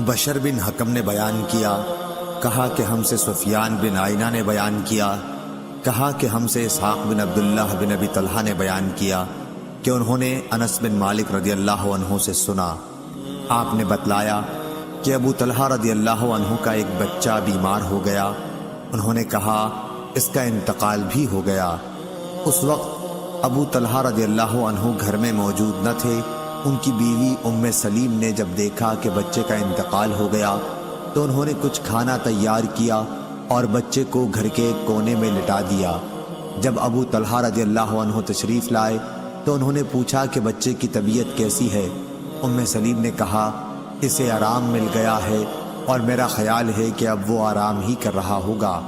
بشر بن حکم نے بیان کیا، کہا کہ ہم سے سفیان بن عینہ نے بیان کیا، کہا کہ ہم سے اسحاق بن عبداللہ بن ابی طلحہ نے بیان کیا کہ انہوں نے انس بن مالک رضی اللہ عنہ سے سنا۔ آپ نے بتلایا کہ ابو طلحہ رضی اللہ عنہ کا ایک بچہ بیمار ہو گیا۔ انہوں نے کہا اس کا انتقال بھی ہو گیا۔ اس وقت ابو طلحہ رضی اللہ عنہ گھر میں موجود نہ تھے۔ ان کی بیوی ام سلیم نے جب دیکھا کہ بچے کا انتقال ہو گیا تو انہوں نے کچھ کھانا تیار کیا اور بچے کو گھر کے ایک کونے میں لٹا دیا۔ جب ابو طلحہ رضی اللہ عنہ تشریف لائے تو انہوں نے پوچھا کہ بچے کی طبیعت کیسی ہے؟ ام سلیم نے کہا اسے آرام مل گیا ہے اور میرا خیال ہے کہ اب وہ آرام ہی کر رہا ہوگا۔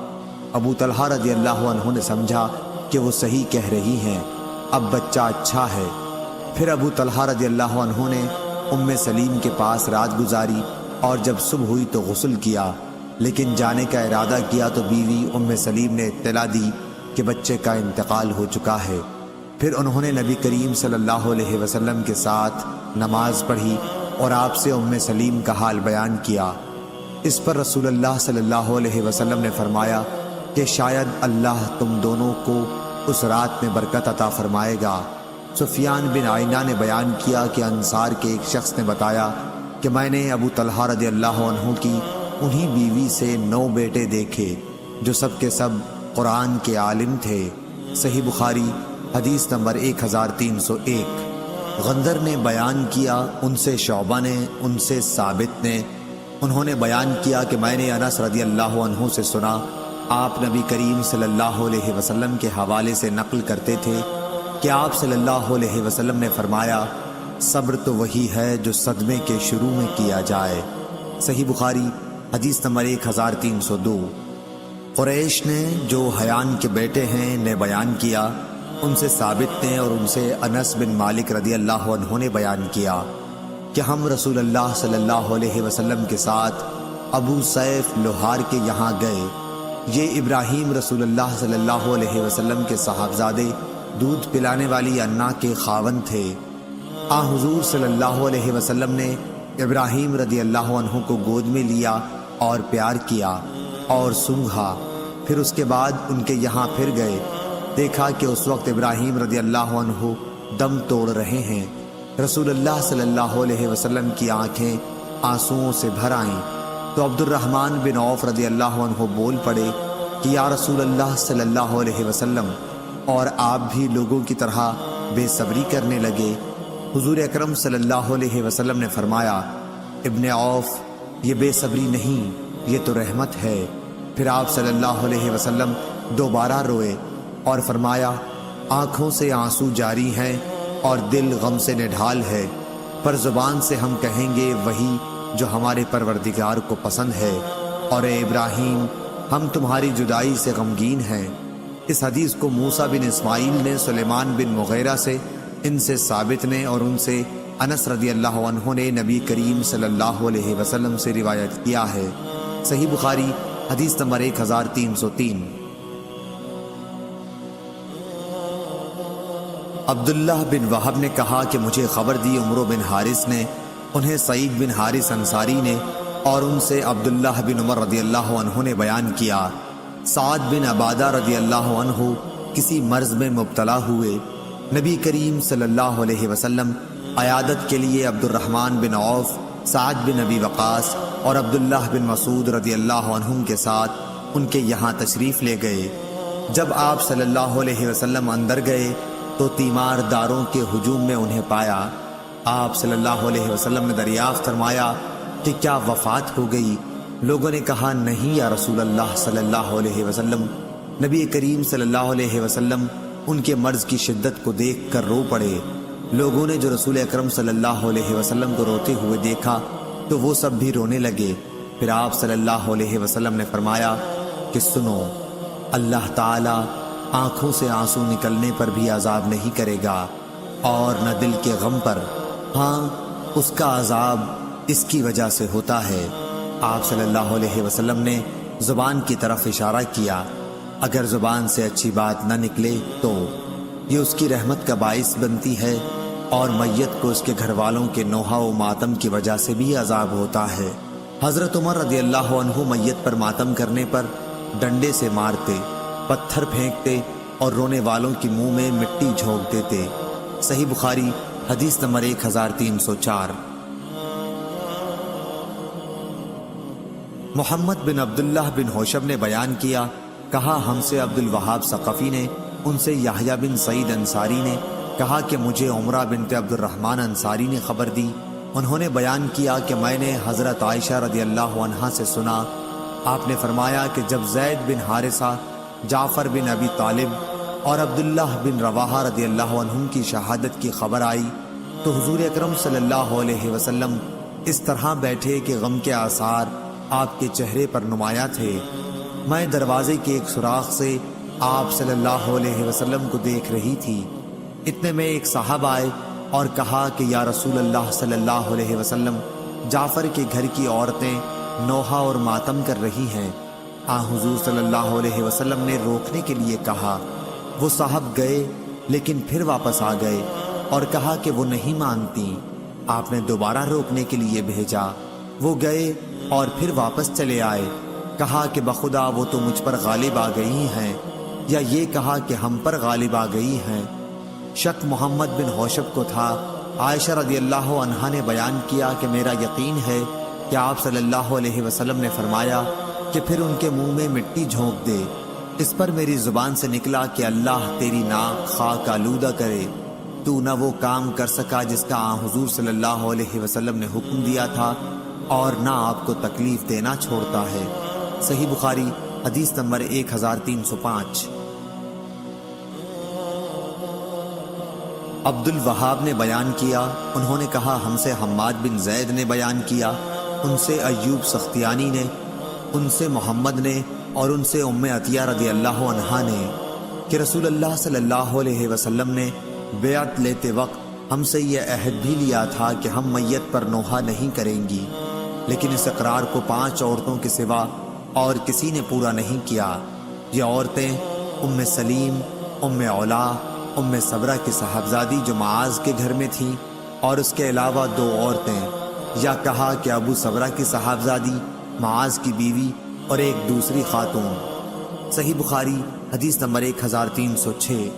ابو طلحہ رضی اللہ عنہ نے سمجھا کہ وہ صحیح کہہ رہی ہیں، اب بچہ اچھا ہے۔ پھر ابو طلحہ رضی اللہ عنہ نے ام سلیم کے پاس رات گزاری اور جب صبح ہوئی تو غسل کیا، لیکن جانے کا ارادہ کیا تو بیوی ام سلیم نے اطلاع دی کہ بچے کا انتقال ہو چکا ہے۔ پھر انہوں نے نبی کریم صلی اللہ علیہ وسلم کے ساتھ نماز پڑھی اور آپ سے ام سلیم کا حال بیان کیا۔ اس پر رسول اللہ صلی اللہ علیہ وسلم نے فرمایا کہ شاید اللہ تم دونوں کو اس رات میں برکت عطا فرمائے گا۔ سفیان بن عینہ نے بیان کیا کہ انصار کے ایک شخص نے بتایا کہ میں نے ابو طلحہ رضی اللہ عنہ کی انہی بیوی سے 9 بیٹے دیکھے جو سب کے سب قرآن کے عالم تھے۔ صحیح بخاری حدیث نمبر 1301۔ غندر نے بیان کیا، ان سے شعبہ نے، ان سے ثابت نے، انہوں نے بیان کیا کہ میں نے انس رضی اللہ عنہ سے سنا، آپ نبی کریم صلی اللہ علیہ وسلم کے حوالے سے نقل کرتے تھے کہ آپ صلی اللہ علیہ وسلم نے فرمایا صبر تو وہی ہے جو صدمے کے شروع میں کیا جائے۔ صحیح بخاری حدیث نمبر 1302۔ قریش نے جو حیان کے بیٹے ہیں نے بیان کیا، ان سے ثابت نے اور ان سے انس بن مالک رضی اللہ عنہ نے بیان کیا کہ ہم رسول اللہ صلی اللہ علیہ وسلم کے ساتھ ابو سیف لوہار کے یہاں گئے۔ یہ ابراہیم رسول اللہ صلی اللہ علیہ وسلم کے صاحبزادے دودھ پلانے والی انا کے خاوند تھے۔ حضور صلی اللہ علیہ وسلم نے ابراہیم رضی اللہ عنہ کو گود میں لیا اور پیار کیا اور سونگھا۔ پھر اس کے بعد ان کے یہاں پھر گئے، دیکھا کہ اس وقت ابراہیم رضی اللہ عنہ دم توڑ رہے ہیں۔ رسول اللہ صلی اللہ علیہ وسلم کی آنکھیں آنسوؤں سے بھر آئیں تو عبد الرحمن بن عوف رضی اللہ عنہ بول پڑے کہ یا رسول اللہ صلی اللہ علیہ وسلم، اور آپ بھی لوگوں کی طرح بے صبری کرنے لگے۔ حضور اکرم صلی اللہ علیہ وسلم نے فرمایا ابن عوف، یہ بے صبری نہیں، یہ تو رحمت ہے۔ پھر آپ صلی اللہ علیہ وسلم دوبارہ روئے اور فرمایا آنکھوں سے آنسو جاری ہیں اور دل غم سے نڈھال ہے، پر زبان سے ہم کہیں گے وہی جو ہمارے پروردگار کو پسند ہے، اور اے ابراہیم ہم تمہاری جدائی سے غمگین ہیں۔ اس حدیث کو موسیٰ بن اسماعیل نے سلیمان بن مغیرہ سے، ان سے ثابت نے اور ان سے انس رضی اللہ عنہ نے نبی کریم صلی اللہ علیہ وسلم سے روایت کیا ہے۔ صحیح بخاری حدیث نمبر 1303۔ عبداللہ بن وہب نے کہا کہ مجھے خبر دی عمرو بن حارث نے، انہیں سعید بن حارث انصاری نے، اور ان سے عبداللہ بن عمر رضی اللہ عنہ نے بیان کیا سعد بن عبادہ رضی اللہ عنہ کسی مرض میں مبتلا ہوئے۔ نبی کریم صلی اللہ علیہ وسلم عیادت کے لیے عبد الرحمن بن عوف، سعد بن ابی وقاص اور عبداللہ بن مسعود رضی اللہ عنہم کے ساتھ ان کے یہاں تشریف لے گئے۔ جب آپ صلی اللہ علیہ وسلم اندر گئے تو تیمار داروں کے ہجوم میں انہیں پایا۔ آپ صلی اللہ علیہ وسلم نے دریافت فرمایا کہ کیا وفات ہو گئی؟ لوگوں نے کہا نہیں یا رسول اللہ صلی اللہ علیہ وسلم۔ نبی کریم صلی اللہ علیہ وسلم ان کے مرض کی شدت کو دیکھ کر رو پڑے۔ لوگوں نے جو رسول اکرم صلی اللہ علیہ وسلم کو روتے ہوئے دیکھا تو وہ سب بھی رونے لگے۔ پھر آپ صلی اللہ علیہ وسلم نے فرمایا کہ سنو، اللہ تعالی آنکھوں سے آنسو نکلنے پر بھی عذاب نہیں کرے گا اور نہ دل کے غم پر، ہاں اس کا عذاب اس کی وجہ سے ہوتا ہے۔ آپ صلی اللہ علیہ وسلم نے زبان کی طرف اشارہ کیا، اگر زبان سے اچھی بات نہ نکلے تو یہ اس کی رحمت کا باعث بنتی ہے، اور میت کو اس کے گھر والوں کے نوحہ و ماتم کی وجہ سے بھی عذاب ہوتا ہے۔ حضرت عمر رضی اللہ عنہ میت پر ماتم کرنے پر ڈنڈے سے مارتے، پتھر پھینکتے اور رونے والوں کی منہ میں مٹی جھونک دیتے۔ صحیح بخاری حدیث نمبر 1304۔ محمد بن عبداللہ بن ہوشب نے بیان کیا، کہا ہم سے عبد الوہاب ثقفی نے، ان سے یحییٰ بن سعید انصاری نے، کہا کہ مجھے عمرہ بنت عبد الرحمن انصاری نے خبر دی۔ انہوں نے بیان کیا کہ میں نے حضرت عائشہ رضی اللہ عنہا سے سنا، آپ نے فرمایا کہ جب زید بن حارثہ، جعفر بن ابی طالب اور عبداللہ بن رواحہ رضی اللہ عنہم کی شہادت کی خبر آئی تو حضور اکرم صلی اللہ علیہ وسلم اس طرح بیٹھے کہ غم کے آثار آپ کے چہرے پر نمایاں تھے۔ میں دروازے کے ایک سوراخ سے آپ صلی اللہ علیہ وسلم کو دیکھ رہی تھی۔ اتنے میں ایک صاحب آئے اور کہا کہ یا رسول اللہ صلی اللہ علیہ وسلم، جعفر کے گھر کی عورتیں نوحہ اور ماتم کر رہی ہیں۔ حضور صلی اللہ علیہ وسلم نے روکنے کے لیے کہا۔ وہ صاحب گئے لیکن پھر واپس آ گئے اور کہا کہ وہ نہیں مانتی۔ آپ نے دوبارہ روکنے کے لیے بھیجا۔ وہ گئے اور پھر واپس چلے آئے۔ کہا کہ بخدا وہ تو مجھ پر غالب آ گئی ہیں، یا یہ کہا کہ ہم پر غالب آ گئی ہیں۔ شک محمد بن ہوشب کو تھا۔ عائشہ رضی اللہ عنہا نے بیان کیا کہ میرا یقین ہے کہ آپ صلی اللہ علیہ وسلم نے فرمایا کہ پھر ان کے منہ میں مٹی جھونک دے۔ اس پر میری زبان سے نکلا کہ اللہ تیری ناک خاک آلودہ کرے، تو نہ وہ کام کر سکا جس کا حضور صلی اللہ علیہ وسلم نے حکم دیا تھا، اور نہ آپ کو تکلیف دینا چھوڑتا ہے۔ صحیح بخاری حدیث نمبر 1305۔ عبد الوہاب نے بیان کیا، انہوں نے کہا ہم سے حماد بن زید نے بیان کیا، ان سے ایوب سختیانی نے، ان سے محمد نے اور ان سے ام عطیہ رضی اللہ عنہا نے کہ رسول اللہ صلی اللہ علیہ وسلم نے بیعت لیتے وقت ہم سے یہ عہد بھی لیا تھا کہ ہم میت پر نوحہ نہیں کریں گی، لیکن اس اقرار کو 5 عورتوں کے سوا اور کسی نے پورا نہیں کیا۔ یہ عورتیں ام سلیم، ام علا، ام صبرہ کی صاحبزادی جو معاذ کے گھر میں تھیں، اور اس کے علاوہ 2 عورتیں، یا کہا کہ ابو صبرہ کی صاحبزادی، معاذ کی بیوی اور ایک دوسری خاتون۔ صحیح بخاری حدیث نمبر 1306۔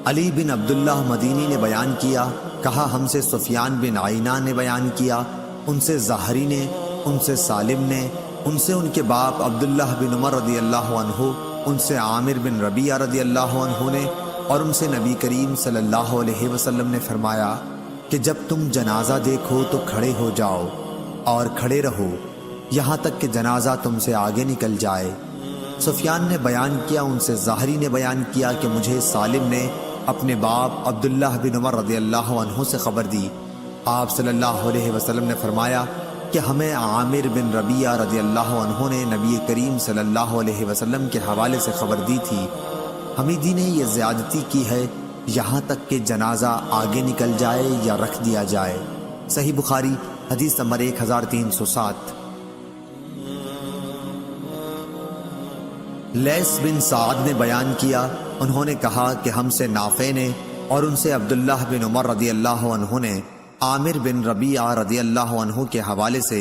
علی بن عبداللہ مدینی نے بیان کیا، کہا ہم سے سفیان بن عینہ نے بیان کیا، ان سے زہری نے، ان سے سالم نے، ان سے ان کے باپ عبداللہ بن عمر رضی اللہ عنہ، ان سے عامر بن ربیعہ رضی اللہ عنہ نے، اور ان سے نبی کریم صلی اللہ علیہ وسلم نے فرمایا کہ جب تم جنازہ دیکھو تو کھڑے ہو جاؤ اور کھڑے رہو یہاں تک کہ جنازہ تم سے آگے نکل جائے۔ سفیان نے بیان کیا، ان سے زہری نے بیان کیا کہ مجھے سالم نے اپنے باپ عبداللہ بن عمر رضی اللہ عنہ سے خبر دی۔ آپ صلی اللہ علیہ وسلم نے فرمایا کہ ہمیں عامر بن ربیعہ رضی اللہ عنہ نے نبی کریم صلی اللہ علیہ وسلم کے حوالے سے خبر دی تھی، حمیدی نے یہ زیادتی کی ہے یہاں تک کہ جنازہ آگے نکل جائے یا رکھ دیا جائے۔ صحیح بخاری حدیث نمبر 1307۔ لیث بن سعد نے بیان کیا، انہوں نے کہا کہ ہم سے نافع نے اور ان سے عبداللہ بن عمر رضی اللہ عنہ نے عامر بن ربیعہ رضی اللہ عنہ کے حوالے سے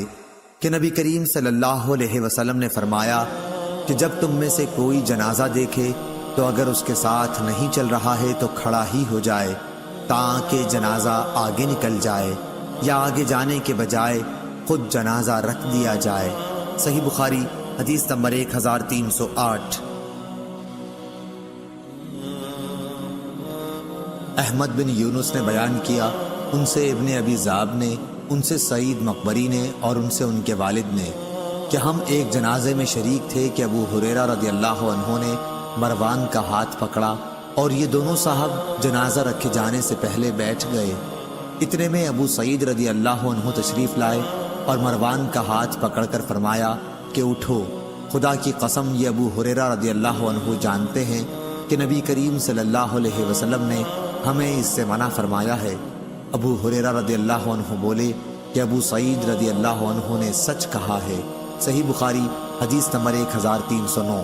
کہ نبی کریم صلی اللہ علیہ وسلم نے فرمایا کہ جب تم میں سے کوئی جنازہ دیکھے تو اگر اس کے ساتھ نہیں چل رہا ہے تو کھڑا ہی ہو جائے تاکہ جنازہ آگے نکل جائے، یا آگے جانے کے بجائے خود جنازہ رکھ دیا جائے۔ صحیح بخاری حدیث نمبر 1308۔ احمد بن یونس نے بیان کیا، ان سے ابن ابی ذئب نے، ان سے سعید مقبری نے اور ان سے ان کے والد نے کہ ہم ایک جنازے میں شریک تھے کہ ابو ہریرہ رضی اللہ عنہ نے مروان کا ہاتھ پکڑا اور یہ دونوں صاحب جنازہ رکھے جانے سے پہلے بیٹھ گئے۔ اتنے میں ابو سعید رضی اللہ عنہ تشریف لائے اور مروان کا ہاتھ پکڑ کر فرمایا کہ اٹھو، خدا کی قسم یہ ابو ہریرہ رضی اللہ عنہ جانتے ہیں کہ نبی کریم صلی اللہ علیہ وسلم نے ہمیں اس سے منع فرمایا ہے۔ ابو ہریرہ رضی اللہ عنہ بولے کہ ابو سعید رضی اللہ عنہ نے سچ کہا ہے۔ صحیح بخاری حدیث نمبر 1309۔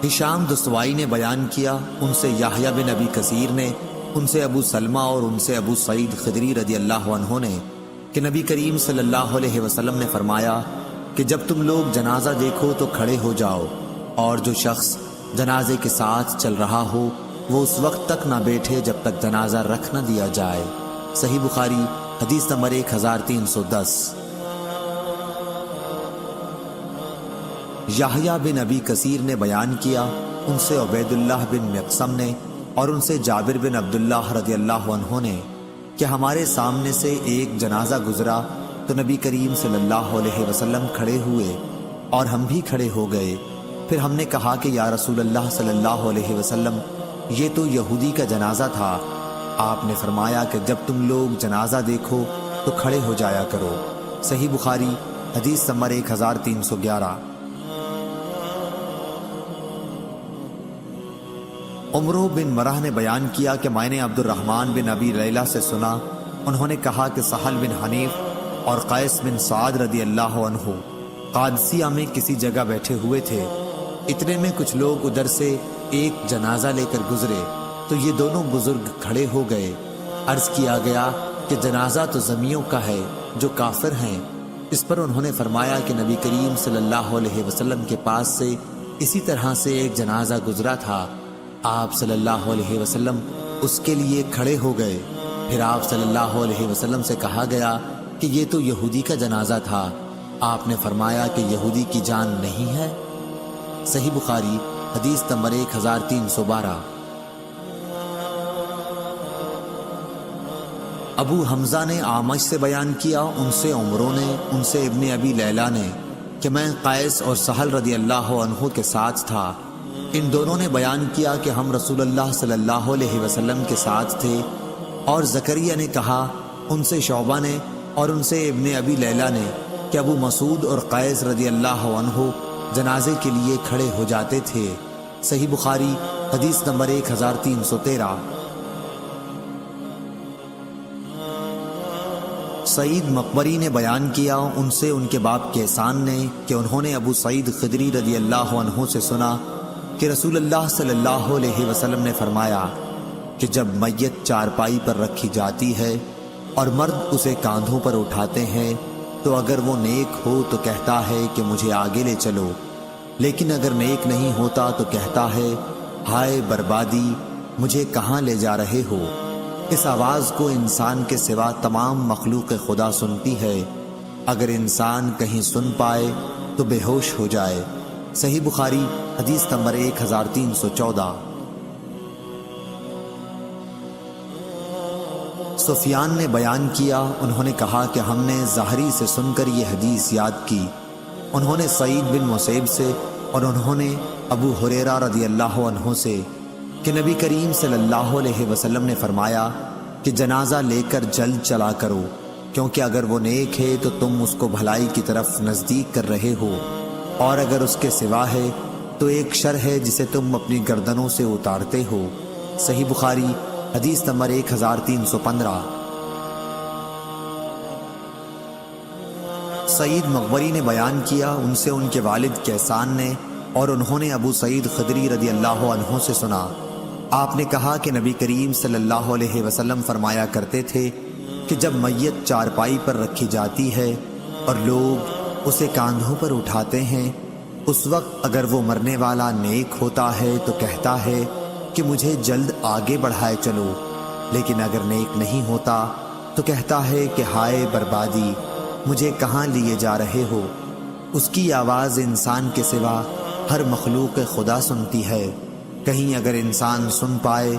ہشام دستوائی نے بیان کیا، ان سے یحییٰ بن ابی کثیر نے، ان سے ابو سلمہ اور ان سے ابو سعید خدری رضی اللہ عنہ نے کہ نبی کریم صلی اللہ علیہ وسلم نے فرمایا کہ جب تم لوگ جنازہ دیکھو تو کھڑے ہو جاؤ، اور جو شخص جنازے کے ساتھ چل رہا ہو وہ اس وقت تک نہ بیٹھے جب تک جنازہ رکھ نہ دیا جائے۔ صحیح بخاری حدیث نمبر 1310۔ یحییٰ بن ابی کثیر نے بیان کیا، ان سے عبید اللہ بن مقسم نے اور ان سے جابر بن عبداللہ رضی اللہ عنہ نے کہ ہمارے سامنے سے ایک جنازہ گزرا تو نبی کریم صلی اللہ علیہ وسلم کھڑے ہوئے اور ہم بھی کھڑے ہو گئے۔ پھر ہم نے کہا کہ یا رسول اللہ صلی اللہ علیہ وسلم، یہ تو یہودی کا جنازہ تھا۔ آپ نے فرمایا کہ جب تم لوگ جنازہ دیکھو تو کھڑے ہو جایا کرو۔ صحیح بخاری حدیث نمبر 1311۔ عمرو بن مرہ نے بیان کیا کہ میں نے عبد الرحمن بن ابی لیلہ سے سنا، انہوں نے کہا کہ سہل بن حنیف اور قیس بن سعد رضی اللہ عنہ قادسیہ میں کسی جگہ بیٹھے ہوئے تھے، اتنے میں کچھ لوگ ادھر سے ایک جنازہ لے کر گزرے تو یہ دونوں بزرگ کھڑے ہو گئے۔ عرض کیا گیا کہ جنازہ تو زمیوں کا ہے جو کافر ہیں۔ اس پر انہوں نے فرمایا کہ نبی کریم صلی اللہ علیہ وسلم کے پاس سے اسی طرح سے ایک جنازہ گزرا تھا، آپ صلی اللہ علیہ وسلم اس کے لیے کھڑے ہو گئے۔ پھر آپ صلی اللہ علیہ وسلم سے کہا گیا کہ یہ تو یہودی کا جنازہ تھا، آپ نے فرمایا کہ یہودی کی جان نہیں ہے۔ صحیح بخاری حدیث نمبر 1312۔ ابو حمزہ نے اعمش سے بیان کیا، ان سے عمرو نے، ان سے ابن ابی لیلہ نے کہ میں قیس اور سہل رضی اللہ عنہ کے ساتھ تھا۔ ان دونوں نے بیان کیا کہ ہم رسول اللہ صلی اللہ علیہ وسلم کے ساتھ تھے، اور زکریا نے کہا، ان سے شعبہ نے اور ان سے ابن ابی لیلہ نے کہ ابو مسعود اور قیس رضی اللہ عنہ جنازے کے لیے کھڑے ہو جاتے تھے۔ صحیح بخاری حدیث نمبر 1313۔ سعید مقبری نے بیان کیا، ان سے ان کے باپ کیسان نے کہ انہوں نے ابو سعید خدری رضی اللہ عنہ سے سنا کہ رسول اللہ صلی اللہ علیہ وسلم نے فرمایا کہ جب میت چارپائی پر رکھی جاتی ہے اور مرد اسے کاندھوں پر اٹھاتے ہیں تو اگر وہ نیک ہو تو کہتا ہے کہ مجھے آگے لے چلو، لیکن اگر نیک نہیں ہوتا تو کہتا ہے ہائے بربادی، مجھے کہاں لے جا رہے ہو۔ اس آواز کو انسان کے سوا تمام مخلوق خدا سنتی ہے، اگر انسان کہیں سن پائے تو بے ہوش ہو جائے۔ صحیح بخاری حدیث نمبر 1314۔ سفیان نے بیان کیا، انہوں نے کہا کہ ہم نے زہری سے سن کر یہ حدیث یاد کی، انہوں نے سعید بن مسیب سے اور انہوں نے ابو ہریرہ رضی اللہ عنہ سے کہ نبی کریم صلی اللہ علیہ وسلم نے فرمایا کہ جنازہ لے کر جلد چلا کرو، کیونکہ اگر وہ نیک ہے تو تم اس کو بھلائی کی طرف نزدیک کر رہے ہو، اور اگر اس کے سوا ہے تو ایک شر ہے جسے تم اپنی گردنوں سے اتارتے ہو۔ صحیح بخاری حدیث نمبر 1315۔ سعید مقبری نے بیان کیا، ان سے ان کے والد کیسان نے اور انہوں نے ابو سعید خدری رضی اللہ عنہ سے سنا، آپ نے کہا کہ نبی کریم صلی اللہ علیہ وسلم فرمایا کرتے تھے کہ جب میت چارپائی پر رکھی جاتی ہے اور لوگ اسے کاندھوں پر اٹھاتے ہیں، اس وقت اگر وہ مرنے والا نیک ہوتا ہے تو کہتا ہے کہ مجھے جلد آگے بڑھائے چلو، لیکن اگر نیک نہیں ہوتا تو کہتا ہے کہ ہائے بربادی، مجھے کہاں لیے جا رہے ہو۔ اس کی آواز انسان کے سوا ہر مخلوق خدا سنتی ہے، کہیں اگر انسان سن پائے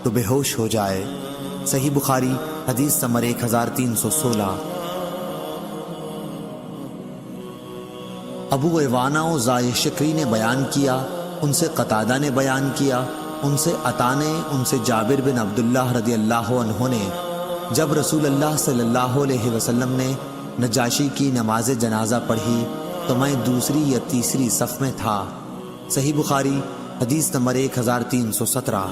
تو بے ہوش ہو جائے۔ صحیح بخاری حدیث نمبر 1316۔ ابو ایوانہ و زائے شکری نے بیان کیا، ان سے قتادہ نے بیان کیا، ان سے عطا نے، ان سے جابر بن عبداللہ رضی اللہ عنہ نے جب رسول اللہ صلی اللہ علیہ وسلم نے نجاشی کی نماز جنازہ پڑھی تو میں دوسری یا تیسری صف میں تھا۔ صحیح بخاری حدیث نمبر 1317۔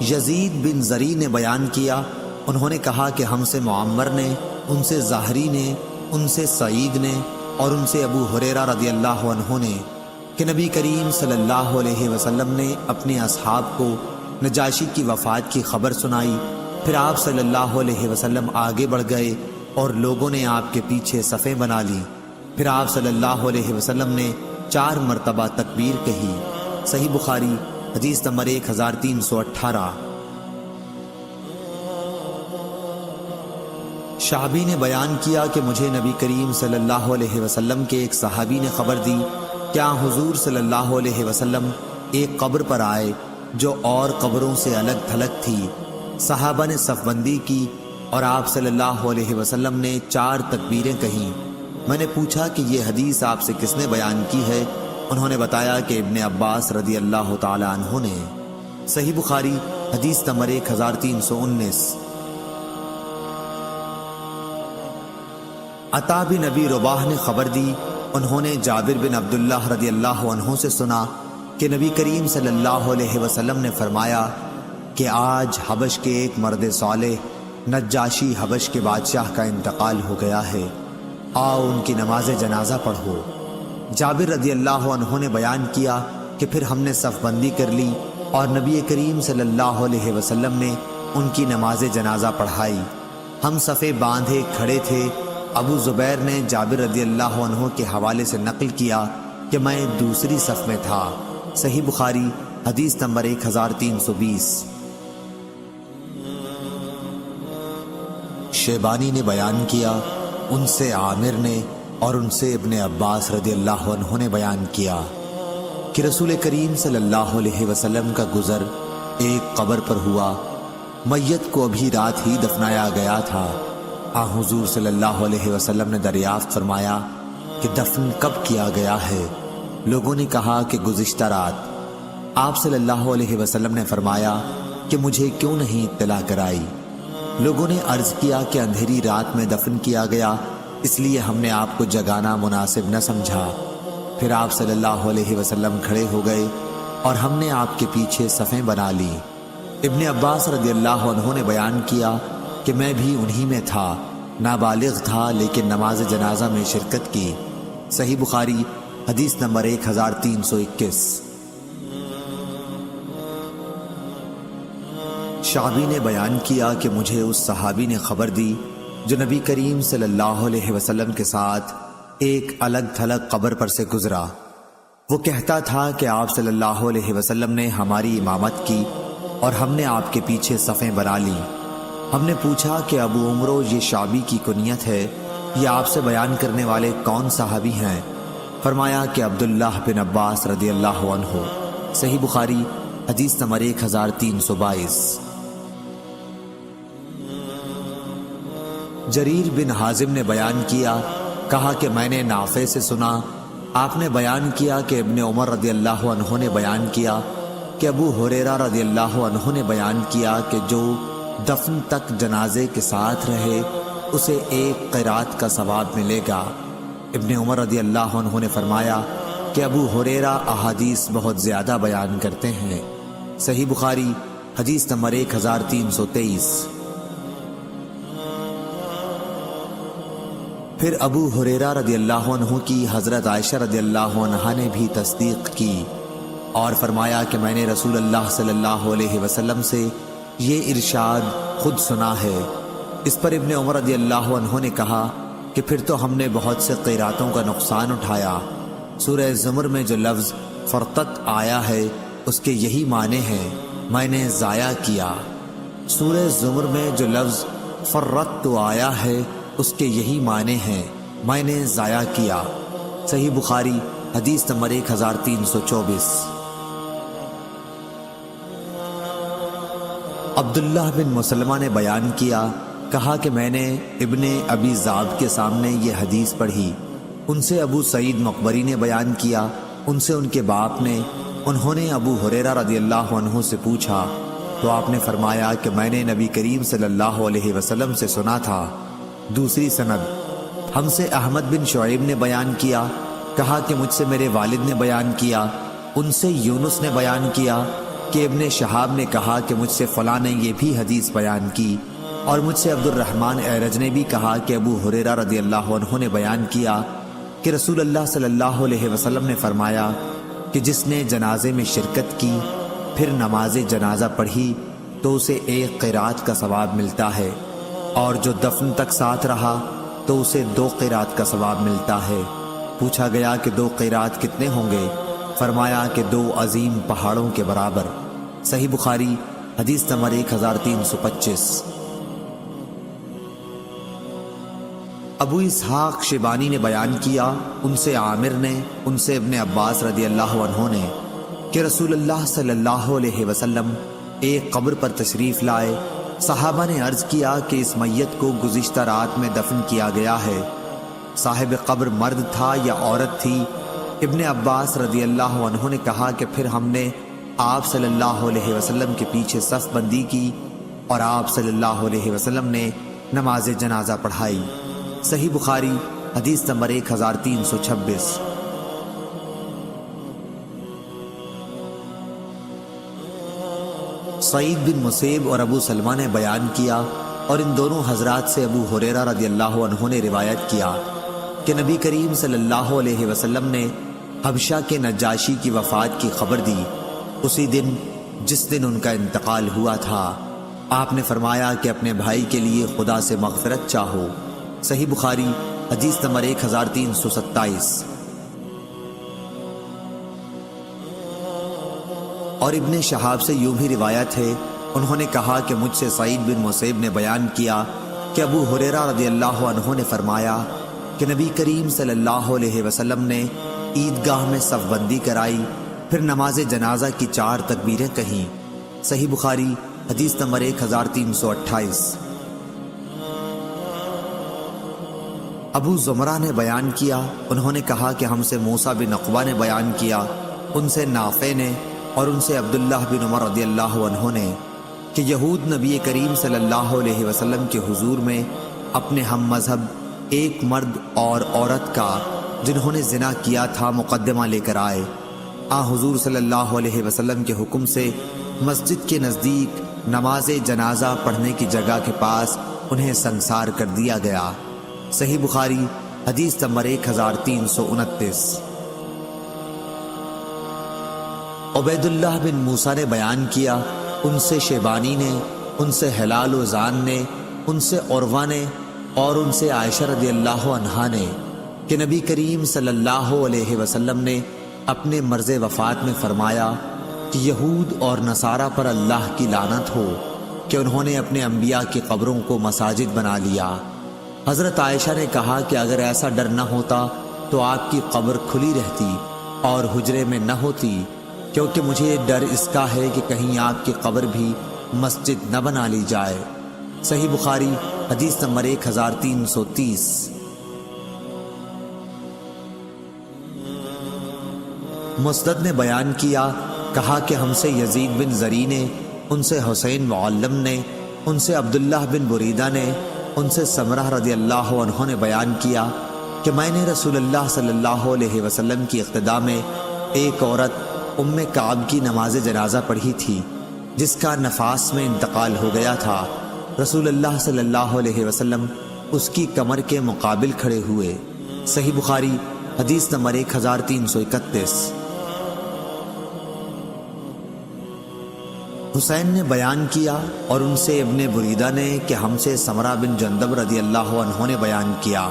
یزید بن زری نے بیان کیا، انہوں نے کہا کہ ہم سے معمر نے، ان سے زہری نے، ان سے سعید نے اور ان سے ابو ہریرہ رضی اللہ عنہ نے کہ نبی کریم صلی اللہ علیہ وسلم نے اپنے اصحاب کو نجاشی کی وفات کی خبر سنائی۔ پھر آپ صلی اللہ علیہ وسلم آگے بڑھ گئے اور لوگوں نے آپ کے پیچھے صفیں بنا لی۔ پھر آپ صلی اللہ علیہ وسلم نے 4 مرتبہ تکبیر کہی۔ صحیح بخاری حدیث نمبر 1318۔ شعبی نے بیان کیا کہ مجھے نبی کریم صلی اللہ علیہ وسلم کے ایک صحابی نے خبر دی کیا حضور صلی اللہ علیہ وسلم ایک قبر پر آئے جو اور قبروں سے الگ تھلگ تھی۔ صحابہ نے صف بندی کی اور آپ صلی اللہ علیہ وسلم نے 4 تکبیریں کہیں۔ میں نے پوچھا کہ یہ حدیث آپ سے کس نے بیان کی ہے؟ انہوں نے بتایا کہ ابن عباس رضی اللہ تعالی عنہ نے۔ صحیح بخاری حدیث نمبر 1319۔ عطا بن نبی رباح نے خبر دی، انہوں نے جابر بن عبداللہ رضی اللہ عنہ سے سنا کہ نبی کریم صلی اللہ علیہ وسلم نے فرمایا کہ آج حبش کے ایک مرد صالح نجاشی حبش کے بادشاہ کا انتقال ہو گیا ہے، آؤ ان کی نماز جنازہ پڑھو۔ جابر رضی اللہ عنہ نے بیان کیا کہ پھر ہم نے صف بندی کر لی اور نبی کریم صلی اللہ علیہ وسلم نے ان کی نماز جنازہ پڑھائی۔ ہم صفیں باندھے کھڑے تھے۔ ابو زبیر نے جابر رضی اللہ عنہ کے حوالے سے نقل کیا کہ میں دوسری صف میں تھا۔ صحیح بخاری حدیث نمبر 1320۔ شیبانی نے بیان کیا، ان سے عامر نے اور ان سے ابن عباس رضی اللہ عنہ نے بیان کیا کہ رسول کریم صلی اللہ علیہ وسلم کا گزر ایک قبر پر ہوا۔ میت کو ابھی رات ہی دفنایا گیا تھا۔ حضور صلی اللہ علیہ وسلم نے دریافت فرمایا کہ دفن کب کیا گیا ہے؟ لوگوں نے کہا کہ گزشتہ رات۔ آپ صلی اللہ علیہ وسلم نے فرمایا کہ مجھے کیوں نہیں اطلاع کرائی؟ لوگوں نے عرض کیا کہ اندھیری رات میں دفن کیا گیا، اس لیے ہم نے آپ کو جگانا مناسب نہ سمجھا۔ پھر آپ صلی اللہ علیہ وسلم کھڑے ہو گئے اور ہم نے آپ کے پیچھے صفیں بنا لی۔ ابن عباس رضی اللہ عنہ نے بیان کیا کہ میں بھی انہی میں تھا، نابالغ تھا لیکن نماز جنازہ میں شرکت کی۔ صحیح بخاری حدیث نمبر 1321۔ شعبی نے بیان کیا کہ مجھے اس صحابی نے خبر دی جو نبی کریم صلی اللہ علیہ وسلم کے ساتھ ایک الگ تھلگ قبر پر سے گزرا۔ وہ کہتا تھا کہ آپ صلی اللہ علیہ وسلم نے ہماری امامت کی اور ہم نے آپ کے پیچھے صفیں بنا لی۔ ہم نے پوچھا کہ ابو عمرو یہ شعبی کی کنیت ہے، یہ آپ سے بیان کرنے والے کون صحابی ہیں؟ فرمایا کہ عبداللہ بن عباس رضی اللہ عنہ۔ صحیح بخاری حدیث نمبر 1322۔ جریر بن حازم نے بیان کیا، کہا کہ میں نے نافع سے سنا، آپ نے بیان کیا کہ ابن عمر رضی اللہ عنہ نے بیان کیا کہ ابو ہریرہ رضی اللہ عنہ نے بیان کیا کہ جو دفن تک جنازے کے ساتھ رہے اسے ایک قرات کا ثواب ملے گا۔ ابن عمر رضی اللہ عنہ نے فرمایا کہ ابو ہریرہ احادیث بہت زیادہ بیان کرتے ہیں۔ صحیح بخاری حدیث نمبر 1323۔ پھر ابو ہریرہ رضی اللہ عنہ کی حضرت عائشہ رضی اللہ عنہا نے بھی تصدیق کی اور فرمایا کہ میں نے رسول اللہ صلی اللہ علیہ وسلم سے یہ ارشاد خود سنا ہے۔ اس پر ابن عمر رضی اللہ عنہ نے کہا کہ پھر تو ہم نے بہت سے قیراتوں کا نقصان اٹھایا۔ سورہ زمر میں جو لفظ فرتت آیا ہے اس کے یہی معنی ہیں، میں نے ضائع کیا۔ سورہ زمر میں جو لفظ فرت آیا ہے اس کے یہی معنی ہیں، میں نے ضائع کیا۔ صحیح بخاری حدیث نمبر 1324۔ عبداللہ بن مسلمہ نے بیان کیا، کہا کہ میں نے ابن ابی ذئب کے سامنے یہ حدیث پڑھی۔ ان سے ابو سعید مقبری نے بیان کیا، ان سے ان کے باپ نے، انہوں نے ابو ہریرہ رضی اللہ عنہ سے پوچھا تو آپ نے فرمایا کہ میں نے نبی کریم صلی اللہ علیہ وسلم سے سنا تھا۔ دوسری سند ہم سے احمد بن شعیب نے بیان کیا، کہا کہ مجھ سے میرے والد نے بیان کیا، ان سے یونس نے بیان کیا کہ ابن شہاب نے کہا کہ مجھ سے فلاں نے یہ بھی حدیث بیان کی، اور مجھ سے عبد الرحمن اعرج نے بھی کہا کہ ابو ہریرہ رضی اللہ عنہ نے بیان کیا کہ رسول اللہ صلی اللہ علیہ وسلم نے فرمایا کہ جس نے جنازے میں شرکت کی پھر نماز جنازہ پڑھی تو اسے 1 قرات کا ثواب ملتا ہے، اور جو دفن تک ساتھ رہا تو اسے 2 قرات کا ثواب ملتا ہے۔ پوچھا گیا کہ 2 قرات کتنے ہوں گے؟ فرمایا کہ 2 عظیم پہاڑوں کے برابر۔ صحیح بخاری حدیث نمبر 1325۔ ابو اسحاق شیبانی نے بیان کیا، ان سے عامر نے، ان سے ابن عباس رضی اللہ عنہ نے، کہ رسول اللہ صلی اللہ علیہ وسلم ایک قبر پر تشریف لائے۔ صحابہ نے عرض کیا کہ اس میت کو گزشتہ رات میں دفن کیا گیا ہے، صاحب قبر مرد تھا یا عورت تھی؟ ابن عباس رضی اللہ عنہ نے کہا کہ پھر ہم نے آپ صلی اللہ علیہ وسلم کے پیچھے صف بندی کی اور آپ صلی اللہ علیہ وسلم نے نماز جنازہ پڑھائی۔ صحیح بخاری حدیث نمبر 1326۔ سعید بن مسیب اور ابو سلمہ نے بیان کیا، اور ان دونوں حضرات سے ابو ہریرہ رضی اللہ عنہ نے روایت کیا کہ نبی کریم صلی اللہ علیہ وسلم نے حبشہ کے نجاشی کی وفات کی خبر دی، اسی دن جس دن ان کا انتقال ہوا تھا۔ آپ نے فرمایا کہ اپنے بھائی کے لیے خدا سے مغفرت چاہو۔ صحیح بخاری حدیث نمبر 1327۔ اور ابن شہاب سے یوں بھی روایت ہے، انہوں نے کہا کہ مجھ سے سعید بن مسیب نے بیان کیا کہ ابو ہریرہ رضی اللہ عنہ نے فرمایا کہ نبی کریم صلی اللہ علیہ وسلم نے عیدگاہ میں صف بندی کرائی، پھر نماز جنازہ کی 4 تکبیریں کہیں۔ صحیح بخاری حدیث نمبر 1328۔ ابو زمرہ نے بیان کیا، انہوں نے کہا کہ ہم سے موسیٰ بن عقبہ نے بیان کیا، ان سے نافع نے اور ان سے عبداللہ بن عمر رضی اللہ عنہ نے، کہ یہود نبی کریم صلی اللہ علیہ وسلم کے حضور میں اپنے ہم مذہب ایک مرد اور عورت کا جنہوں نے زنا کیا تھا مقدمہ لے کر آئے۔ حضور صلی اللہ علیہ وسلم کے حکم سے مسجد کے نزدیک نماز جنازہ پڑھنے کی جگہ کے پاس انہیں سنسار کر دیا گیا۔ صحیح بخاری حدیث نمبر 1329۔ عبید اللہ بن موسیٰ نے بیان کیا، ان سے شیبانی نے، ان سے ہلال و زان نے، ان سے عروہ نے اور ان سے عائشہ رضی اللہ عنہا نے، کہ نبی کریم صلی اللہ علیہ وسلم نے اپنے مرض وفات میں فرمایا کہ یہود اور نصارہ پر اللہ کی لعنت ہو کہ انہوں نے اپنے انبیاء کی قبروں کو مساجد بنا لیا۔ حضرت عائشہ نے کہا کہ اگر ایسا ڈر نہ ہوتا تو آپ کی قبر کھلی رہتی اور حجرے میں نہ ہوتی، کیونکہ مجھے ڈر اس کا ہے کہ کہیں آپ کی قبر بھی مسجد نہ بنا لی جائے۔ صحیح بخاری حدیث نمبر 1330۔ مسدد نے بیان کیا، کہا کہ ہم سے یزید بن زری نے، ان سے حسین معلم نے، ان سے عبداللہ بن بریدہ نے، ان سے سمرہ رضی اللہ عنہ نے بیان کیا کہ میں نے رسول اللہ صلی اللہ علیہ وسلم کی اقتداء میں ایک عورت ام کعب کی نماز جنازہ پڑھی تھی جس کا نفاس میں انتقال ہو گیا تھا۔ رسول اللہ صلی اللہ علیہ وسلم اس کی کمر کے مقابل کھڑے ہوئے۔ صحیح بخاری حدیث نمبر 1331۔ حسین نے بیان کیا اور ان سے ابن بریدہ نے کہ ہم سے سمرہ بن جندب رضی اللہ عنہ نے بیان کیا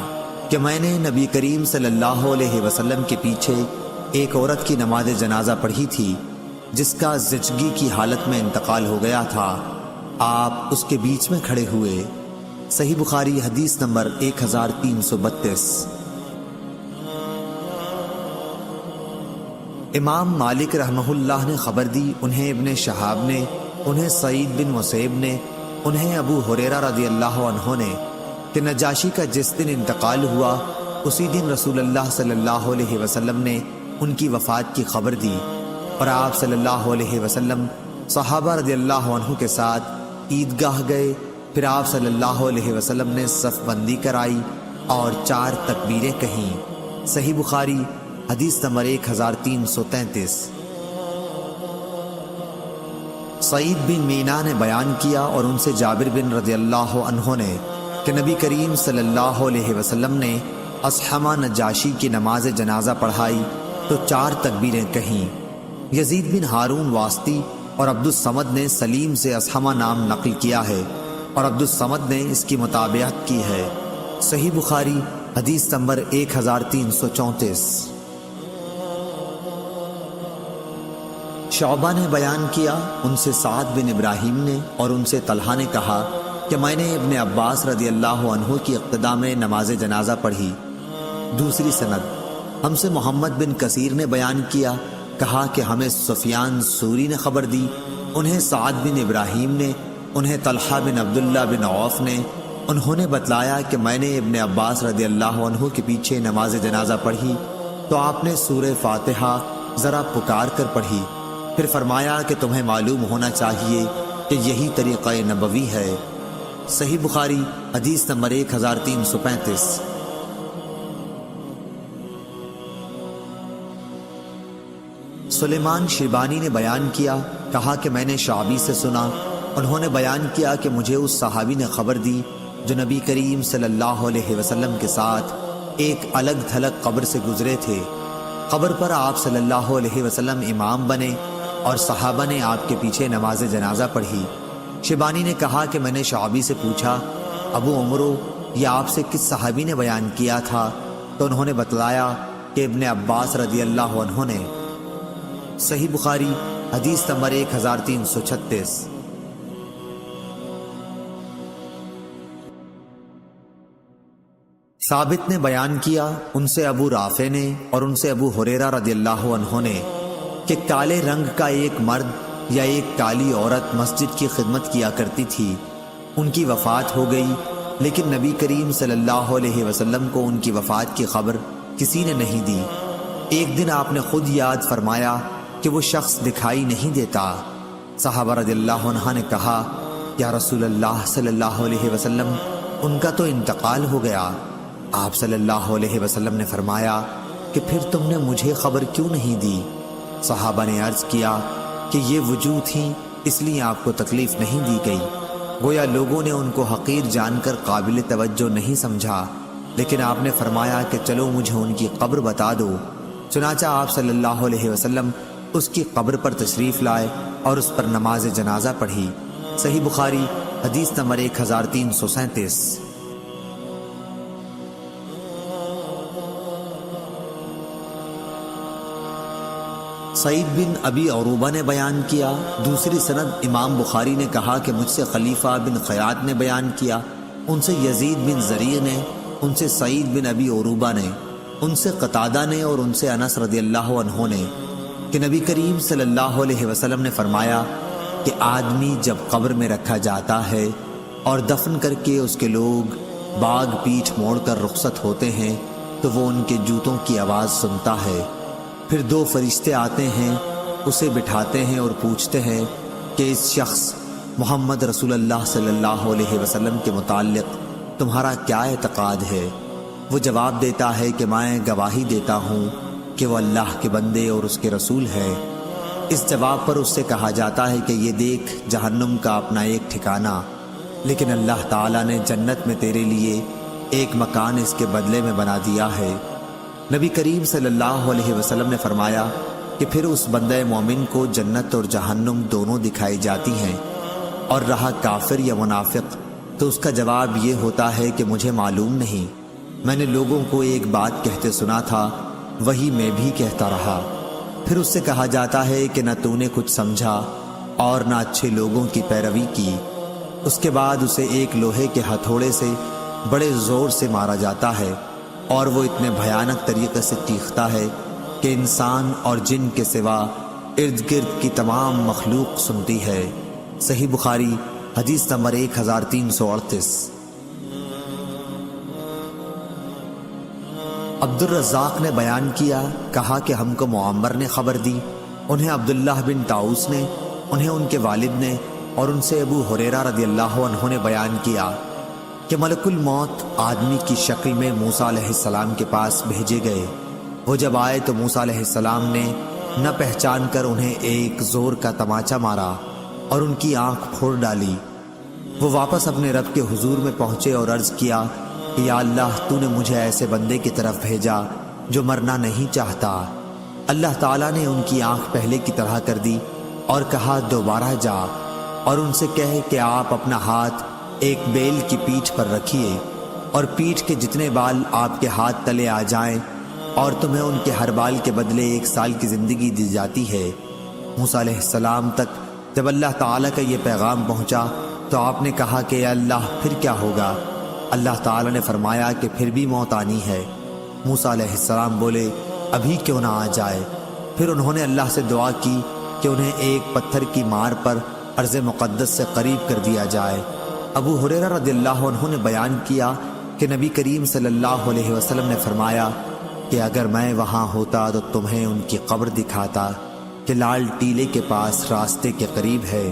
کہ میں نے نبی کریم صلی اللہ علیہ وسلم کے پیچھے ایک عورت کی نماز جنازہ پڑھی تھی جس کا زچگی کی حالت میں انتقال ہو گیا تھا، آپ اس کے بیچ میں کھڑے ہوئے۔ صحیح بخاری حدیث نمبر 1332۔ امام مالک رحمہ اللہ نے خبر دی، انہیں ابن شہاب نے، انہیں سعید بن مسیب نے، انہیں ابو ہریرہ رضی اللہ عنہ نے، کہ نجاشی کا جس دن انتقال ہوا اسی دن رسول اللہ صلی اللہ علیہ وسلم نے ان کی وفات کی خبر دی، اور آپ صلی اللہ علیہ وسلم صحابہ رضی اللہ عنہ کے ساتھ عیدگاہ گئے، پھر آپ صلی اللہ علیہ وسلم نے صف بندی کرائی اور 4 تکبیریں کہیں۔ صحیح بخاری حدیث نمبر 1333۔ سعید بن مینا نے بیان کیا اور ان سے جابر بن رضی اللہ عنہ نے کہ نبی کریم صلی اللہ علیہ وسلم نے اصحمہ نجاشی کی نماز جنازہ پڑھائی تو 4 تکبیریں کہیں۔ یزید بن ہارون واسطی اور عبد الصمد نے سلیم سے اصحمہ نام نقل کیا ہے اور عبد الصمد نے اس کی مطابعت کی ہے۔ صحیح بخاری حدیث نمبر 1334۔ شعبہ نے بیان کیا، ان سے سعد بن ابراہیم نے اور ان سے طلحہ نے کہا کہ میں نے ابن عباس رضی اللہ عنہ کی اقتداء میں نماز جنازہ پڑھی۔ دوسری سند، ہم سے محمد بن کثیر نے بیان کیا، کہا کہ ہمیں سفیان سوری نے خبر دی، انہیں سعد بن ابراہیم نے، انہیں طلحہ بن عبداللہ بن عوف نے، انہوں نے بتلایا کہ میں نے ابن عباس رضی اللہ عنہ کے پیچھے نماز جنازہ پڑھی تو آپ نے سورہ فاتحہ ذرا پکار کر پڑھی، پھر فرمایا کہ تمہیں معلوم ہونا چاہیے کہ یہی طریقہ نبوی ہے۔ صحیح بخاری حدیث نمبر 1335۔ سلیمان شیبانی نے بیان کیا، کہا کہ میں نے شعبی سے سنا، انہوں نے بیان کیا کہ مجھے اس صحابی نے خبر دی جو نبی کریم صلی اللہ علیہ وسلم کے ساتھ ایک الگ تھلگ قبر سے گزرے تھے۔ قبر پر آپ صلی اللہ علیہ وسلم امام بنے اور صحابہ نے آپ کے پیچھے نماز جنازہ پڑھی۔ شیبانی نے کہا کہ میں نے شعبی سے پوچھا، ابو عمرو، یہ آپ سے کس صحابی نے بیان کیا تھا؟ تو انہوں نے بتلایا کہ ابن عباس رضی اللہ عنہ نے۔ صحیح بخاری حدیث نمبر 1336۔ ثابت نے بیان کیا، ان سے ابو رافع نے اور ان سے ابو ہریرہ رضی اللہ عنہ نے کہ کالے رنگ کا ایک مرد یا ایک کالی عورت مسجد کی خدمت کیا کرتی تھی، ان کی وفات ہو گئی، لیکن نبی کریم صلی اللہ علیہ وسلم کو ان کی وفات کی خبر کسی نے نہیں دی۔ ایک دن آپ نے خود یاد فرمایا کہ وہ شخص دکھائی نہیں دیتا۔ صحابہ رضی اللہ عنہ نے کہا، یا رسول اللہ صلی اللہ علیہ وسلم، ان کا تو انتقال ہو گیا۔ آپ صلی اللہ علیہ وسلم نے فرمایا کہ پھر تم نے مجھے خبر کیوں نہیں دی؟ صحابہ نے عرض کیا کہ یہ وجوہ تھیں، اس لیے آپ کو تکلیف نہیں دی گئی۔ گویا لوگوں نے ان کو حقیر جان کر قابل توجہ نہیں سمجھا، لیکن آپ نے فرمایا کہ چلو مجھے ان کی قبر بتا دو۔ چنانچہ آپ صلی اللہ علیہ وسلم اس کی قبر پر تشریف لائے اور اس پر نماز جنازہ پڑھی۔ صحیح بخاری حدیث نمبر 1337۔ سعید بن ابی عروبہ نے بیان کیا، دوسری سند امام بخاری نے کہا کہ مجھ سے خلیفہ بن خیاط نے بیان کیا، ان سے یزید بن زریع نے، ان سے سعید بن ابی عروبہ نے، ان سے قتادہ نے اور ان سے انس رضی اللہ عنہ نے کہ نبی کریم صلی اللہ علیہ وسلم نے فرمایا کہ آدمی جب قبر میں رکھا جاتا ہے اور دفن کر کے اس کے لوگ باغ پیٹھ موڑ کر رخصت ہوتے ہیں تو وہ ان کے جوتوں کی آواز سنتا ہے۔ پھر 2 فرشتے آتے ہیں، اسے بٹھاتے ہیں اور پوچھتے ہیں کہ اس شخص محمد رسول اللہ صلی اللہ علیہ وسلم کے متعلق تمہارا کیا اعتقاد ہے؟ وہ جواب دیتا ہے کہ میں گواہی دیتا ہوں کہ وہ اللہ کے بندے اور اس کے رسول ہے۔ اس جواب پر اس سے کہا جاتا ہے کہ یہ دیکھ جہنم کا اپنا ایک ٹھکانہ، لیکن اللہ تعالیٰ نے جنت میں تیرے لیے ایک مکان اس کے بدلے میں بنا دیا ہے۔ نبی کریم صلی اللہ علیہ وسلم نے فرمایا کہ پھر اس بندہ مومن کو جنت اور جہنم دونوں دکھائی جاتی ہیں، اور رہا کافر یا منافق تو اس کا جواب یہ ہوتا ہے کہ مجھے معلوم نہیں، میں نے لوگوں کو ایک بات کہتے سنا تھا، وہی میں بھی کہتا رہا۔ پھر اس سے کہا جاتا ہے کہ نہ تو نے کچھ سمجھا اور نہ اچھے لوگوں کی پیروی کی۔ اس کے بعد اسے ایک لوہے کے ہتھوڑے سے بڑے زور سے مارا جاتا ہے، اور وہ اتنے بھیانک طریقے سے چیختا ہے کہ انسان اور جن کے سوا ارد گرد کی تمام مخلوق سنتی ہے۔ صحیح بخاری حدیث نمبر 1338۔ عبد الرزاق نے بیان کیا، کہا کہ ہم کو معمر نے خبر دی، انہیں عبداللہ بن طاؤس نے، انہیں ان کے والد نے اور ان سے ابو ہریرہ رضی اللہ عنہ نے بیان کیا کہ ملک الموت آدمی کی شکل میں موسیٰ علیہ السلام کے پاس بھیجے گئے۔ وہ جب آئے تو موسیٰ علیہ السلام نے نہ پہچان کر انہیں ایک زور کا تماچا مارا اور ان کی آنکھ پھوڑ ڈالی۔ وہ واپس اپنے رب کے حضور میں پہنچے اور عرض کیا کہ یا اللہ تو نے مجھے ایسے بندے کی طرف بھیجا جو مرنا نہیں چاہتا۔ اللہ تعالیٰ نے ان کی آنکھ پہلے کی طرح کر دی اور کہا دوبارہ جا اور ان سے کہے کہ آپ اپنا ہاتھ ایک بیل کی پیٹھ پر رکھیے اور پیٹھ کے جتنے بال آپ کے ہاتھ تلے آ جائیں اور تمہیں ان کے ہر بال کے بدلے 1 سال کی زندگی دی جاتی ہے۔ موسیٰ علیہ السلام تک جب اللہ تعالیٰ کا یہ پیغام پہنچا تو آپ نے کہا کہ اے اللہ پھر کیا ہوگا؟ اللہ تعالیٰ نے فرمایا کہ پھر بھی موت آنی ہے۔ موسیٰ علیہ السلام بولے ابھی کیوں نہ آ جائے؟ پھر انہوں نے اللہ سے دعا کی کہ انہیں ایک پتھر کی مار پر ارض مقدس سے قریب کر دیا جائے۔ ابو ہریرہ رضی اللہ عنہ نے بیان کیا کہ نبی کریم صلی اللہ علیہ وسلم نے فرمایا کہ اگر میں وہاں ہوتا تو تمہیں ان کی قبر دکھاتا کہ لال ٹیلے کے پاس راستے کے قریب ہے۔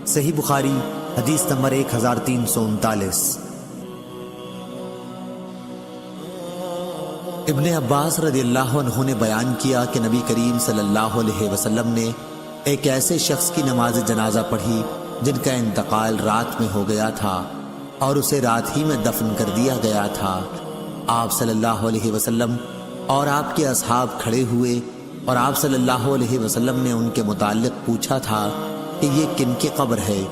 صحیح بخاری حدیث نمبر 1339۔ ابن عباس رضی اللہ عنہ نے بیان کیا کہ نبی کریم صلی اللہ علیہ وسلم نے ایک ایسے شخص کی نماز جنازہ پڑھی جن کا انتقال رات میں ہو گیا تھا اور اسے رات ہی میں دفن کر دیا گیا تھا۔ آپ صلی اللہ علیہ وسلم اور آپ کے اصحاب کھڑے ہوئے اور آپ صلی اللہ علیہ وسلم نے ان کے متعلق پوچھا تھا کہ یہ کن کی قبر ہے؟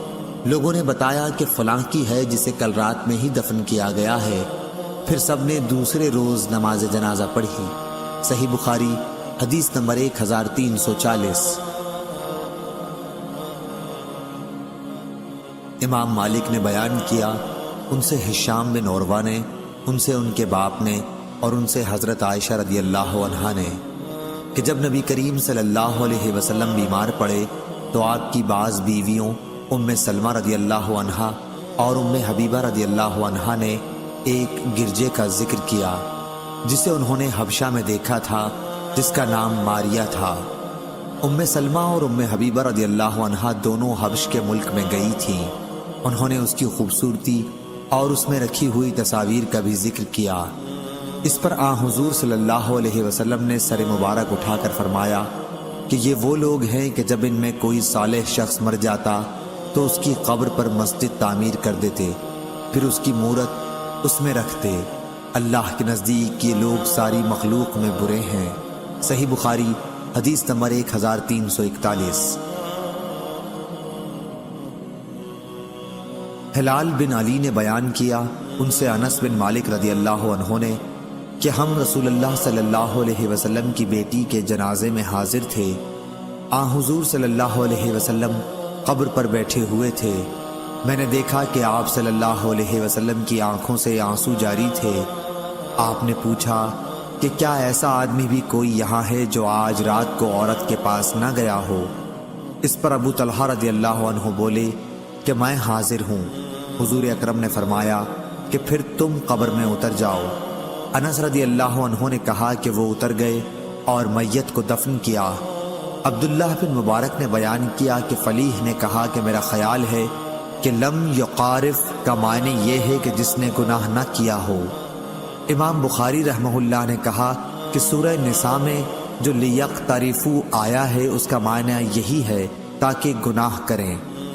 لوگوں نے بتایا کہ فلاں کی ہے جسے کل رات میں ہی دفن کیا گیا ہے۔ پھر سب نے دوسرے روز نماز جنازہ پڑھی۔ صحیح بخاری حدیث نمبر 1340۔ امام مالک نے بیان کیا ان سے ہشام بن عروہ نے، ان سے ان کے باپ نے اور ان سے حضرت عائشہ رضی اللہ عنہا نے کہ جب نبی کریم صلی اللہ علیہ وسلم بیمار پڑے تو آپ کی بعض بیویوں ام سلمہ رضی اللہ عنہا اور ام حبیبہ رضی اللہ عنہا نے ایک گرجے کا ذکر کیا جسے انہوں نے حبشہ میں دیکھا تھا، جس کا نام ماریہ تھا۔ ام سلمہ اور ام حبیبہ رضی اللہ عنہا دونوں حبش کے ملک میں گئی تھیں۔ انہوں نے اس کی خوبصورتی اور اس میں رکھی ہوئی تصاویر کا بھی ذکر کیا۔ اس پر حضور صلی اللہ علیہ وسلم نے سر مبارک اٹھا کر فرمایا کہ یہ وہ لوگ ہیں کہ جب ان میں کوئی صالح شخص مر جاتا تو اس کی قبر پر مسجد تعمیر کر دیتے، پھر اس کی مورت اس میں رکھتے۔ اللہ کے نزدیک یہ لوگ ساری مخلوق میں برے ہیں۔ صحیح بخاری حدیث نمبر 1341۔ ہلال بن علی نے بیان کیا ان سے انس بن مالک رضی اللہ عنہ نے کہ ہم رسول اللہ صلی اللہ علیہ وسلم کی بیٹی کے جنازے میں حاضر تھے۔ حضور صلی اللہ علیہ وسلم قبر پر بیٹھے ہوئے تھے۔ میں نے دیکھا کہ آپ صلی اللہ علیہ وسلم کی آنکھوں سے آنسو جاری تھے۔ آپ نے پوچھا کہ کیا ایسا آدمی بھی کوئی یہاں ہے جو آج رات کو عورت کے پاس نہ گیا ہو؟ اس پر ابو طلحہ رضی اللہ عنہ بولے کہ میں حاضر ہوں۔ حضور اکرم نے فرمایا کہ پھر تم قبر میں اتر جاؤ۔ انس رضی اللہ عنہ نے کہا کہ وہ اتر گئے اور میت کو دفن کیا۔ عبداللہ بن مبارک نے بیان کیا کہ فلیح نے کہا کہ میرا خیال ہے کہ لم یقارف کا معنی یہ ہے کہ جس نے گناہ نہ کیا ہو۔ امام بخاری رحمہ اللہ نے کہا کہ سورہ نساء میں جو لیقترفوا آیا ہے اس کا معنی یہی ہے تاکہ گناہ کریں۔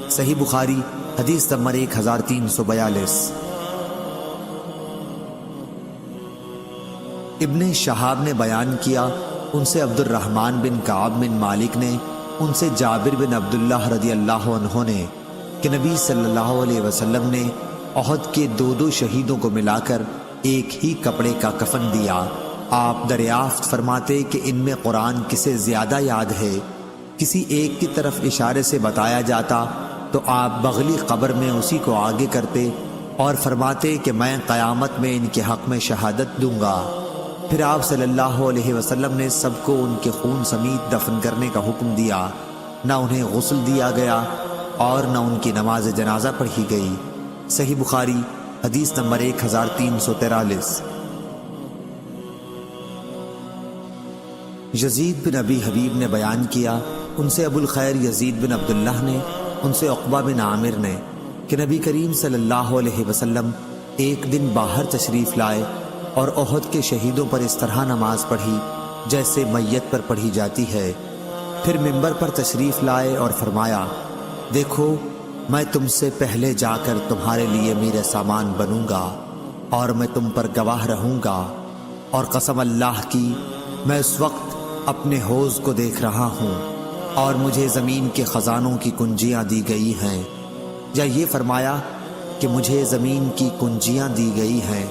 صحیح بخاری حدیث نمبر 1342۔ ابن شہاب نے بیان کیا ان سے عبد الرحمن بن کعب بن مالک نے ان سے جابر بن عبداللہ رضی اللہ عنہ نے کہ نبی صلی اللہ علیہ وسلم نے احد کے 2 شہیدوں کو ملا کر ایک ہی کپڑے کا کفن دیا۔ آپ دریافت فرماتے کہ ان میں قرآن کسے زیادہ یاد ہے؟ کسی ایک کی طرف اشارے سے بتایا جاتا تو آپ بغلی قبر میں اسی کو آگے کرتے اور فرماتے کہ میں قیامت میں ان کے حق میں شہادت دوں گا۔ پھر آپ صلی اللہ علیہ وسلم نے سب کو ان کے خون سمیت دفن کرنے کا حکم دیا، نہ انہیں غسل دیا گیا اور نہ ان کی نماز جنازہ پڑھی گئی۔ صحیح بخاری حدیث نمبر 1343۔ یزید بن ابی حبیب نے بیان کیا ان سے ابو الخیر یزید بن عبداللہ نے ان سے عقبہ بن عامر نے کہ نبی کریم صلی اللہ علیہ وسلم ایک دن باہر تشریف لائے اور احد کے شہیدوں پر اس طرح نماز پڑھی جیسے میت پر پڑھی جاتی ہے۔ پھر منبر پر تشریف لائے اور فرمایا دیکھو میں تم سے پہلے جا کر تمہارے لیے میرے سامان بنوں گا۔ اور میں تم پر گواہ رہوں گا، اور قسم اللہ کی میں اس وقت اپنے حوض کو دیکھ رہا ہوں اور مجھے زمین کے خزانوں کی کنجیاں دی گئی ہیں، یا یہ فرمایا کہ مجھے زمین کی کنجیاں دی گئی ہیں،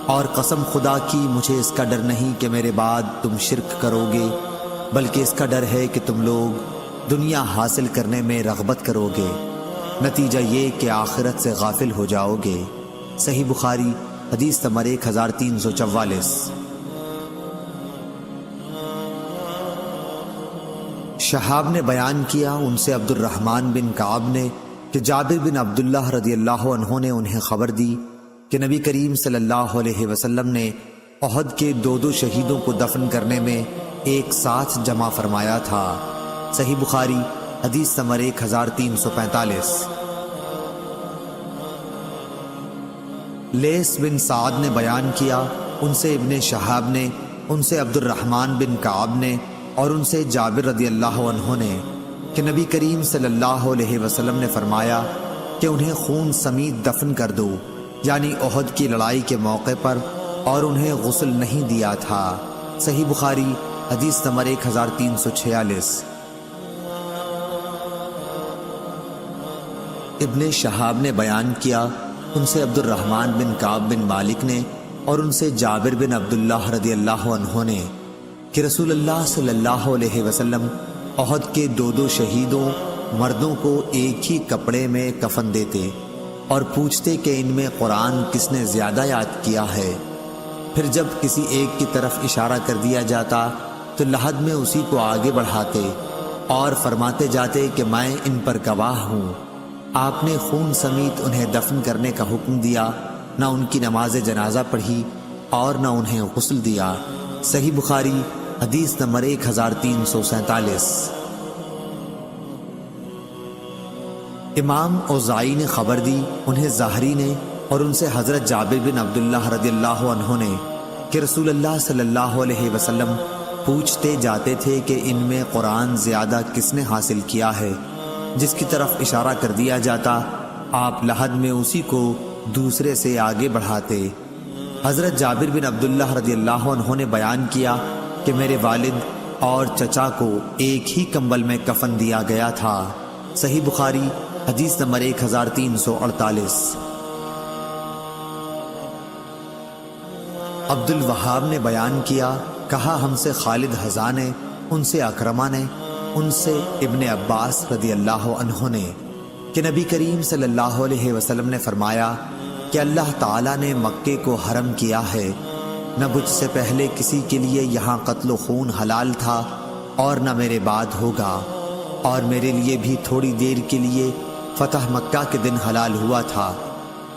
اور قسم خدا کی مجھے اس کا ڈر نہیں کہ میرے بعد تم شرک کرو گے، بلکہ اس کا ڈر ہے کہ تم لوگ دنیا حاصل کرنے میں رغبت کرو گے، نتیجہ یہ کہ آخرت سے غافل ہو جاؤ گے۔ صحیح بخاری حدیث نمبر 1344۔ شہاب نے بیان کیا ان سے عبد الرحمن بن کعب نے کہ جابر بن عبداللہ رضی اللہ عنہ نے انہیں خبر دی کہ نبی کریم صلی اللہ علیہ وسلم نے احد کے 2 شہیدوں کو دفن کرنے میں ایک ساتھ جمع فرمایا تھا۔ صحیح بخاری حدیث نمبر 1345۔ لیث بن سعد نے بیان کیا ان سے ابن شہاب نے ان سے عبد الرحمن بن کعب نے اور ان سے جابر رضی اللہ عنہ نے کہ نبی کریم صلی اللہ علیہ وسلم نے فرمایا کہ انہیں خون سمیت دفن کر دو، یعنی احد کی لڑائی کے موقع پر، اور انہیں غسل نہیں دیا تھا۔ صحیح بخاری حدیث نمبر 1346۔ ابن شہاب نے بیان کیا ان سے عبد الرحمن بن کعب بن مالک نے اور ان سے جابر بن عبداللہ رضی اللہ عنہ نے کہ رسول اللہ صلی اللہ علیہ وسلم احد کے 2 شہیدوں مردوں کو ایک ہی کپڑے میں کفن دیتے اور پوچھتے کہ ان میں قرآن کس نے زیادہ یاد کیا ہے، پھر جب کسی ایک کی طرف اشارہ کر دیا جاتا تو لحد میں اسی کو آگے بڑھاتے اور فرماتے جاتے کہ میں ان پر گواہ ہوں۔ آپ نے خون سمیت انہیں دفن کرنے کا حکم دیا، نہ ان کی نماز جنازہ پڑھی اور نہ انہیں غسل دیا۔ صحیح بخاری حدیث نمبر 1347۔ امام اوزائی نے خبر دی انہیں زہری نے اور ان سے حضرت جابر بن عبداللہ رضی اللہ عنہ نے کہ رسول اللہ صلی اللہ علیہ وسلم پوچھتے جاتے تھے کہ ان میں قرآن زیادہ کس نے حاصل کیا ہے، جس کی طرف اشارہ کر دیا جاتا آپ لحد میں اسی کو دوسرے سے آگے بڑھاتے۔ حضرت جابر بن عبداللہ رضی اللہ عنہ نے بیان کیا کہ میرے والد اور چچا کو ایک ہی کمبل میں کفن دیا گیا تھا۔ صحیح بخاری حدیث نمبر 1348۔ عبد الوہاب نے بیان کیا کہا ہم سے خالد حذا نے ان سے اکرمہ نے ان سے ابن عباس رضی اللہ عنہ نے کہ نبی کریم صلی اللہ علیہ وسلم نے فرمایا کہ اللہ تعالیٰ نے مکے کو حرم کیا ہے، نہ مجھ سے پہلے کسی کے لیے یہاں قتل و خون حلال تھا اور نہ میرے بعد ہوگا، اور میرے لیے بھی تھوڑی دیر کے لیے فتح مکہ کے دن حلال ہوا تھا،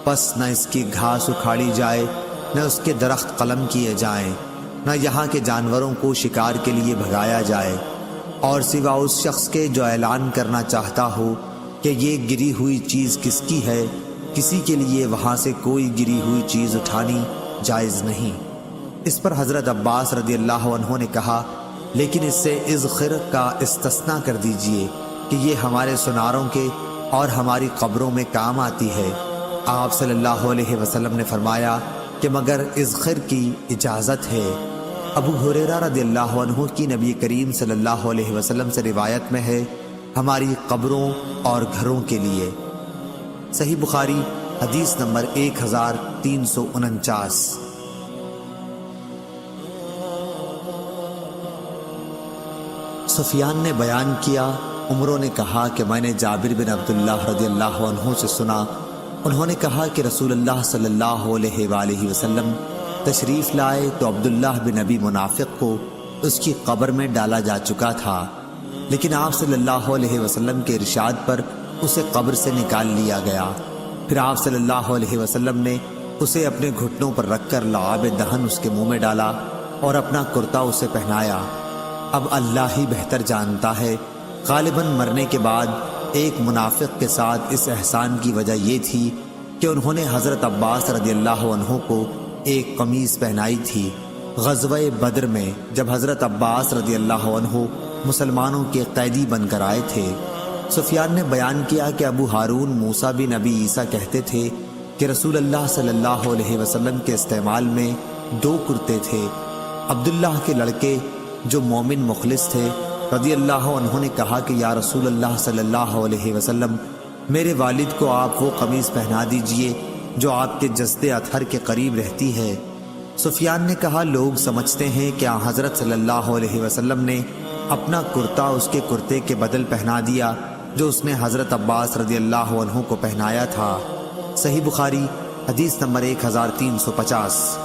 پس نہ اس کی گھاس اکھاڑی جائے، نہ اس کے درخت قلم کیے جائیں، نہ یہاں کے جانوروں کو شکار کے لیے بھگایا جائے، اور سوا اس شخص کے جو اعلان کرنا چاہتا ہو کہ یہ گری ہوئی چیز کس کی ہے، کسی کے لیے وہاں سے کوئی گری ہوئی چیز اٹھانی جائز نہیں۔ اس پر حضرت عباس رضی اللہ عنہ نے کہا لیکن اس سے اذخر کا استثناء کر دیجئے کہ یہ ہمارے سناروں کے اور ہماری قبروں میں کام آتی ہے۔ آپ صلی اللہ علیہ وسلم نے فرمایا کہ مگر اذخر کی اجازت ہے۔ ابو ہریرہ رضی اللہ عنہ کی نبی کریم صلی اللہ علیہ وسلم سے روایت میں ہے ہماری قبروں اور گھروں کے لیے۔ صحیح بخاری حدیث نمبر 1349۔ سفیان نے بیان کیا عمروں نے کہا کہ میں نے جابر بن عبداللہ رضی اللہ عنہ سے سنا، انہوں نے کہا کہ رسول اللہ صلی اللہ علیہ وآلہ وسلم تشریف لائے تو عبداللہ بن ابی منافق کو اس کی قبر میں ڈالا جا چکا تھا، لیکن آپ صلی اللہ علیہ وسلم کے ارشاد پر اسے قبر سے نکال لیا گیا۔ پھر آپ صلی اللہ علیہ وسلم نے اسے اپنے گھٹنوں پر رکھ کر لعاب دہن اس کے منہ میں ڈالا اور اپنا کرتا اسے پہنایا۔ اب اللہ ہی بہتر جانتا ہے، غالباً مرنے کے بعد ایک منافق کے ساتھ اس احسان کی وجہ یہ تھی کہ انہوں نے حضرت عباس رضی اللہ عنہ کو ایک قمیص پہنائی تھی۔ غزوہ بدر میں جب حضرت عباس رضی اللہ عنہ مسلمانوں کے قیدی بن کر آئے تھے، سفیان نے بیان کیا کہ ابو ہارون موسیٰ بن نبی عیسیٰ کہتے تھے کہ رسول اللہ صلی اللہ علیہ وسلم کے استعمال میں 2 کرتے تھے۔ عبداللہ کے لڑکے جو مومن مخلص تھے رضی اللہ عنہ نے کہا کہ یا رسول اللہ صلی اللہ علیہ وسلم، میرے والد کو آپ وہ قمیص پہنا دیجئے جو آپ کے جسد اطہر کے قریب رہتی ہے۔ سفیان نے کہا لوگ سمجھتے ہیں کہ حضرت صلی اللہ علیہ وسلم نے اپنا کرتا اس کے کرتے کے بدل پہنا دیا جو اس نے حضرت عباس رضی اللہ عنہ کو پہنایا تھا۔ صحیح بخاری حدیث نمبر 1350۔